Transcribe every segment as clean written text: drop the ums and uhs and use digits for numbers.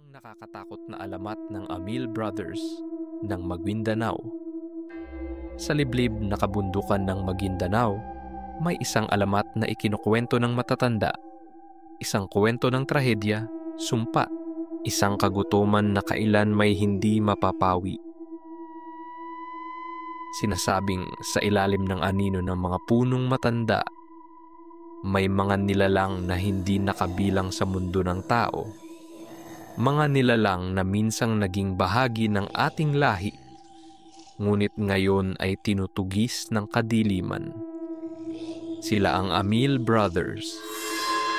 Isang nakakatakot na alamat ng Amil Brothers ng Maguindanao. Sa liblib na kabundukan ng Maguindanao, may isang alamat na ikinukwento ng matatanda. Isang kwento ng trahedya, sumpa, isang kagutuman na kailan may hindi mapapawi. Sinasabing sa ilalim ng anino ng mga punong matanda, may mga nilalang na hindi nakabilang sa mundo ng tao. Mga nilalang na minsang naging bahagi ng ating lahi, ngunit ngayon ay tinutugis ng kadiliman. Sila ang Amil Brothers,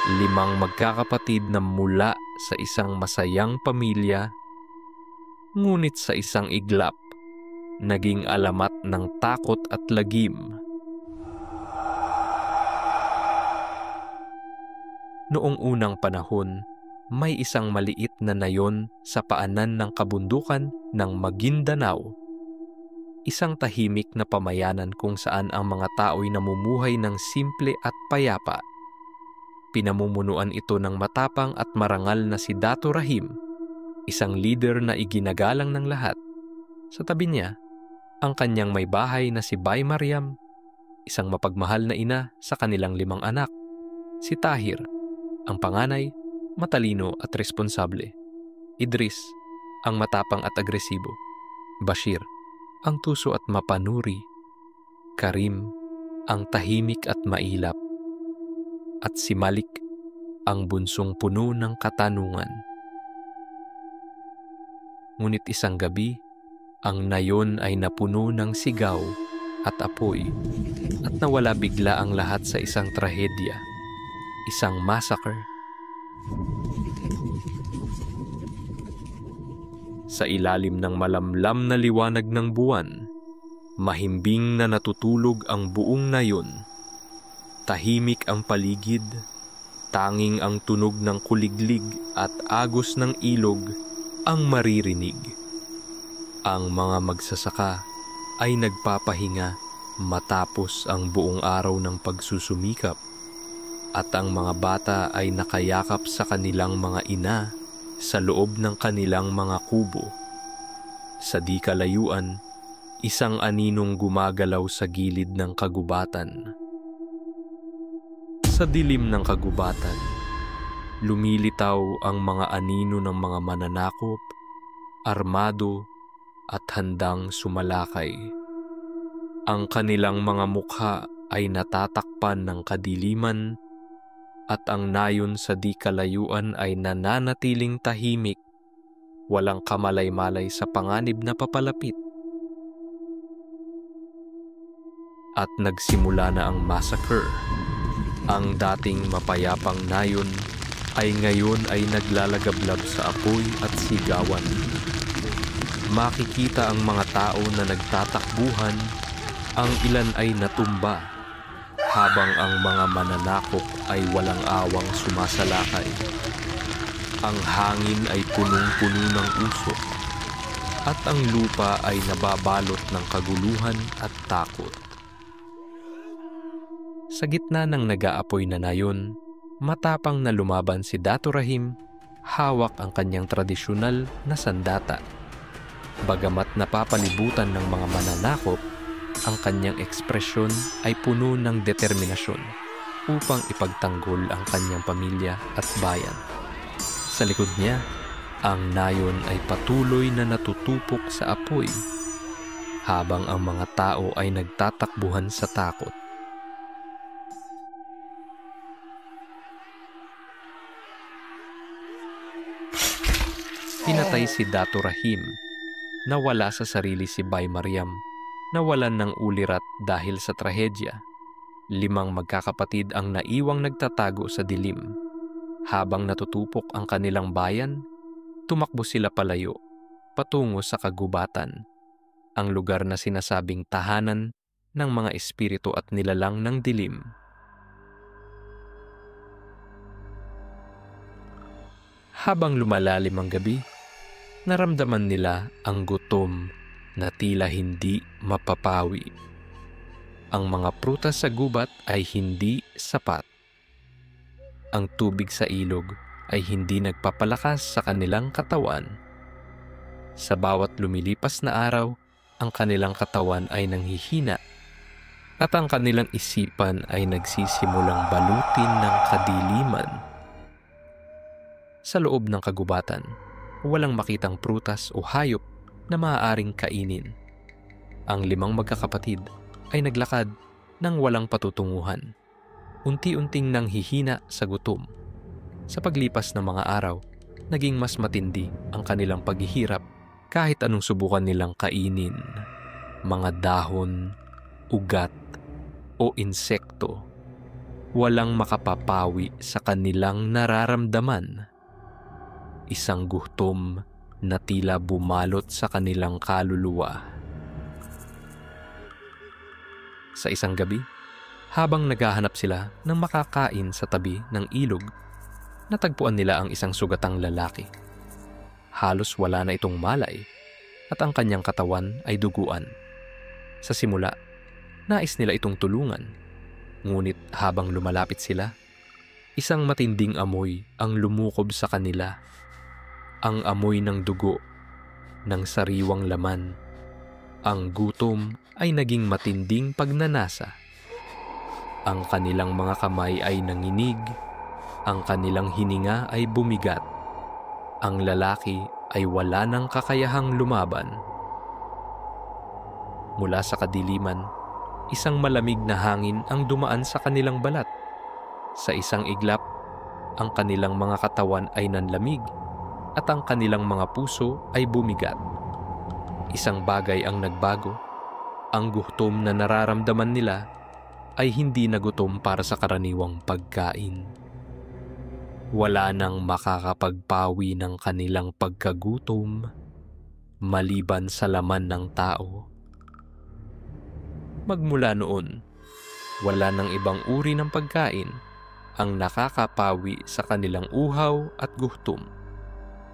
5 magkakapatid na mula sa isang masayang pamilya, ngunit sa isang iglap, naging alamat ng takot at lagim. Noong unang panahon, may isang maliit na nayon sa paanan ng kabundukan ng Maguindanao. Isang tahimik na pamayanan kung saan ang mga tao'y namumuhay ng simple at payapa. Pinamumunuan ito ng matapang at marangal na si Dato Rahim, isang leader na iginagalang ng lahat. Sa tabi niya, ang kanyang may bahay na si Bay Mariam, isang mapagmahal na ina sa kanilang 5 anak. Si Tahir, ang panganay, matalino at responsable. Idris, ang matapang at agresibo. Bashir, ang tuso at mapanuri. Karim, ang tahimik at mailap. At si Malik, ang bunsong puno ng katanungan. Ngunit isang gabi, ang nayon ay napuno ng sigaw at apoy at nawala bigla ang lahat sa isang trahedya, isang massacre. Sa ilalim ng malamlam na liwanag ng buwan, mahimbing na natutulog ang buong nayon. Tahimik ang paligid, tanging ang tunog ng kuliglig at agos ng ilog ang maririnig. Ang mga magsasaka ay nagpapahinga matapos ang buong araw ng pagsusumikap, at ang mga bata ay nakayakap sa kanilang mga ina sa loob ng kanilang mga kubo. Sa di kalayuan, isang aninong gumagalaw sa gilid ng kagubatan. Sa dilim ng kagubatan, lumilitaw ang mga anino ng mga mananakop, armado at handang sumalakay. Ang kanilang mga mukha ay natatakpan ng kadiliman, at ang nayon sa di kalayuan ay nananatiling tahimik, walang kamalay-malay sa panganib na papalapit. At nagsimula na ang massacre. Ang dating mapayapang nayon ay ngayon ay naglalagablab sa apoy at sigawan. Makikita ang mga tao na nagtatakbuhan, ang ilan ay natumba, habang ang mga mananakop ay walang awang sumasalakay. Ang hangin ay punong-puno ng usok, at ang lupa ay nababalot ng kaguluhan at takot. Sa gitna ng nag-aapoy na nayon, matapang na lumaban si Dato Rahim, hawak ang kanyang tradisyonal na sandata. Bagamat napapalibutan ng mga mananakop, ang kanyang ekspresyon ay puno ng determinasyon upang ipagtanggol ang kanyang pamilya at bayan. Sa likod niya, ang nayon ay patuloy na natutupok sa apoy, habang ang mga tao ay nagtatakbuhan sa takot. Pinatay si Dato Rahim, nawala sa sarili si Bay Mariam, nawalan ng ulirat dahil sa trahedya. 5 magkakapatid ang naiwang nagtatago sa dilim. Habang natutupok ang kanilang bayan, tumakbo sila palayo, patungo sa kagubatan, ang lugar na sinasabing tahanan ng mga espiritu at nilalang ng dilim. Habang lumalalim ang gabi, naramdaman nila ang gutom na tila hindi mapapawi. Ang mga prutas sa gubat ay hindi sapat. Ang tubig sa ilog ay hindi nagpapalakas sa kanilang katawan. Sa bawat lumilipas na araw, ang kanilang katawan ay nanghihina at ang kanilang isipan ay nagsisimulang balutin ng kadiliman. Sa loob ng kagubatan, walang makitang prutas o hayop na maaaring kainin. Ang 5 magkakapatid ay naglakad nang walang patutunguhan. Unti-unting nanghihina sa gutom. Sa paglipas ng mga araw, naging mas matindi ang kanilang paghihirap kahit anong subukan nilang kainin. Mga dahon, ugat, o insekto. Walang makapapawi sa kanilang nararamdaman. Isang gutom na tila bumalot sa kanilang kaluluwa. Sa isang gabi, habang naghahanap sila ng makakain sa tabi ng ilog, natagpuan nila ang isang sugatang lalaki. Halos wala na itong malay at ang kanyang katawan ay duguan. Sa simula, nais nila itong tulungan. Ngunit habang lumalapit sila, isang matinding amoy ang lumukob sa kanila. Ang amoy ng dugo, ng sariwang laman. Ang gutom ay naging matinding pagnanasa. Ang kanilang mga kamay ay nanginig, ang kanilang hininga ay bumigat. Ang lalaki ay wala ng kakayahang lumaban. Mula sa kadiliman, isang malamig na hangin ang dumaan sa kanilang balat. Sa isang iglap, ang kanilang mga katawan ay nanlamig at ang kanilang mga puso ay bumigat. Isang bagay ang nagbago. Ang gutom na nararamdaman nila ay hindi na gutom para sa karaniwang pagkain. Wala nang makakapagpawi ng kanilang pagkagutom maliban sa laman ng tao. Magmula noon, wala nang ibang uri ng pagkain ang nakakapawi sa kanilang uhaw at gutom.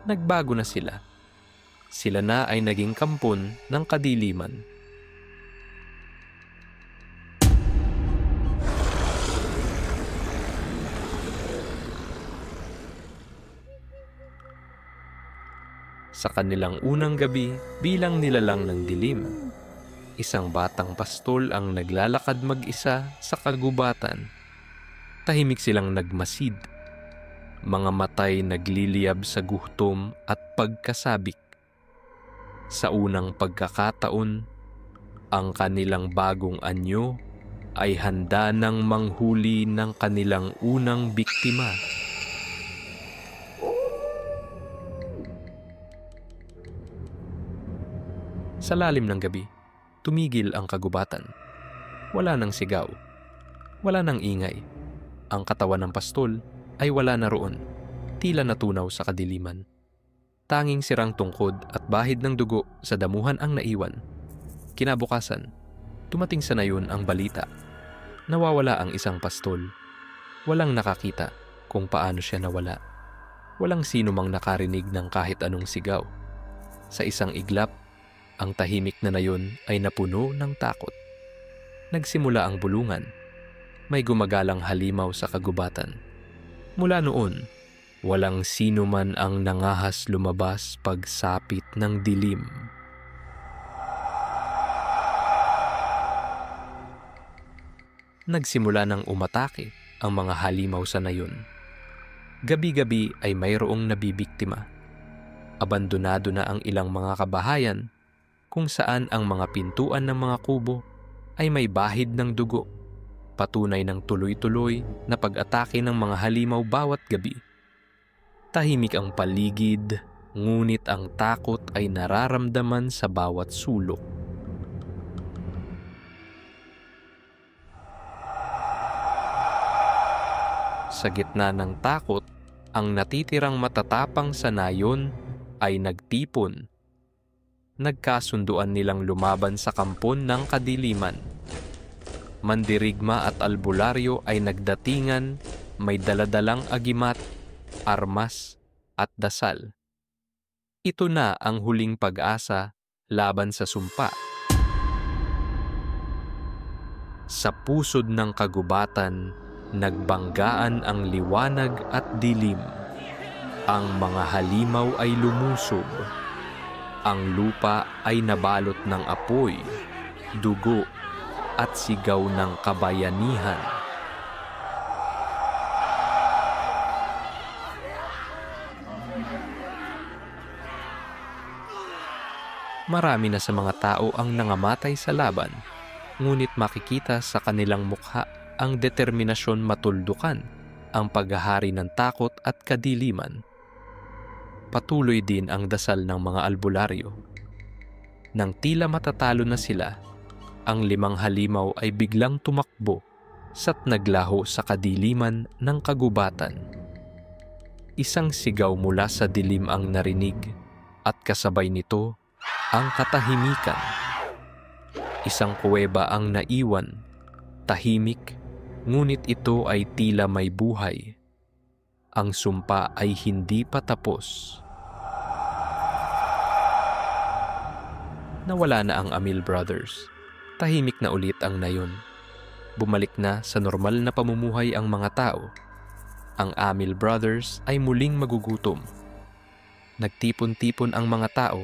Nagbago na sila. Sila na ay naging kampon ng kadiliman. Sa kanilang unang gabi bilang nilalang ng dilim, isang batang pastol ang naglalakad mag-isa sa kagubatan. Tahimik silang nagmasid. Mga matay nagliliyab sa gutom at pagkasabik. Sa unang pagkakataon, ang kanilang bagong anyo ay handa ng manghuli ng kanilang unang biktima. Sa lalim ng gabi, tumigil ang kagubatan. Wala nang sigaw. Wala nang ingay. Ang katawan ng pastol ay wala na roon. Tila natunaw sa kadiliman. Tanging sirang tungkod at bahid ng dugo sa damuhan ang naiwan. Kinabukasan, tumating sa nayon ang balita. Nawawala ang isang pastol. Walang nakakita kung paano siya nawala. Walang sino mang nakarinig ng kahit anong sigaw. Sa isang iglap, ang tahimik na nayon ay napuno ng takot. Nagsimula ang bulungan. May gumagalang halimaw sa kagubatan. Mula noon, walang sino man ang nangahas lumabas pagsapit ng dilim. Nagsimula ng umatake ang mga halimaw sa nayon. Gabi-gabi ay mayroong nabibiktima. Abandonado na ang ilang mga kabahayan kung saan ang mga pintuan ng mga kubo ay may bahid ng dugo, patunay ng tuloy-tuloy na pag-atake ng mga halimaw bawat gabi. Tahimik ang paligid, ngunit ang takot ay nararamdaman sa bawat sulok. Sa gitna ng takot, ang natitirang matatapang sa nayon ay nagtipon. Nagkasunduan nilang lumaban sa kampon ng kadiliman. Mandirigma at albularyo ay nagdatingan, may daladalang agimat, armas at dasal. Ito na ang huling pag-asa laban sa sumpa. Sa pusod ng kagubatan, nagbanggaan ang liwanag at dilim. Ang mga halimaw ay lumusob. Ang lupa ay nabalot ng apoy, dugo, at sigaw ng kabayanihan. Marami na sa mga tao ang nangamatay sa laban, ngunit makikita sa kanilang mukha ang determinasyon matuldukan ang paghahari ng takot at kadiliman. Patuloy din ang dasal ng mga albularyo. Nang tila matatalo na sila, ang 5 halimaw ay biglang tumakbo sa't naglaho sa kadiliman ng kagubatan. Isang sigaw mula sa dilim ang narinig at kasabay nito ang katahimikan. Isang kuweba ang naiwan, tahimik, ngunit ito ay tila may buhay. Ang sumpa ay hindi pa tapos. Nawala na ang Amil Brothers. Tahimik na ulit ang nayon. Bumalik na sa normal na pamumuhay ang mga tao. Ang Amil Brothers ay muling magugutom. Nagtipon-tipon ang mga tao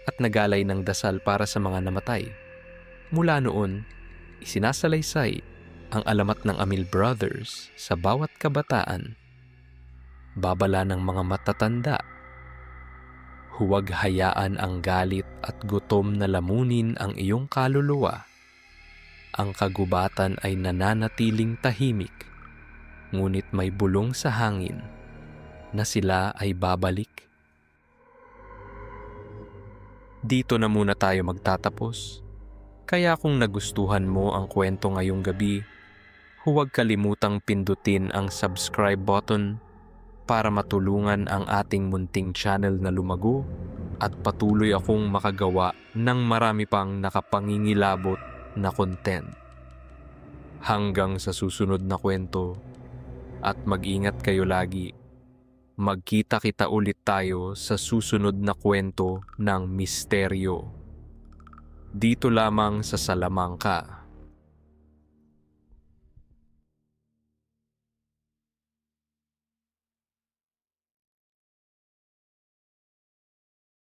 at nagalay ng dasal para sa mga namatay. Mula noon, isinasalaysay ang alamat ng Amil Brothers sa bawat kabataan. Babala ng mga matatanda. Huwag hayaan ang galit at gutom na lamunin ang iyong kaluluwa. Ang kagubatan ay nananatiling tahimik, ngunit may bulong sa hangin na sila ay babalik. Dito na muna tayo magtatapos. Kaya kung nagustuhan mo ang kwento ngayong gabi, huwag kalimutang pindutin ang subscribe button para matulungan ang ating munting channel na lumago at patuloy akong makagawa ng marami pang nakapangingilabot na content. Hanggang sa susunod na kwento at mag-ingat kayo lagi. Magkita-kita ulit tayo sa susunod na kwento ng misteryo. Dito lamang sa Salamangka.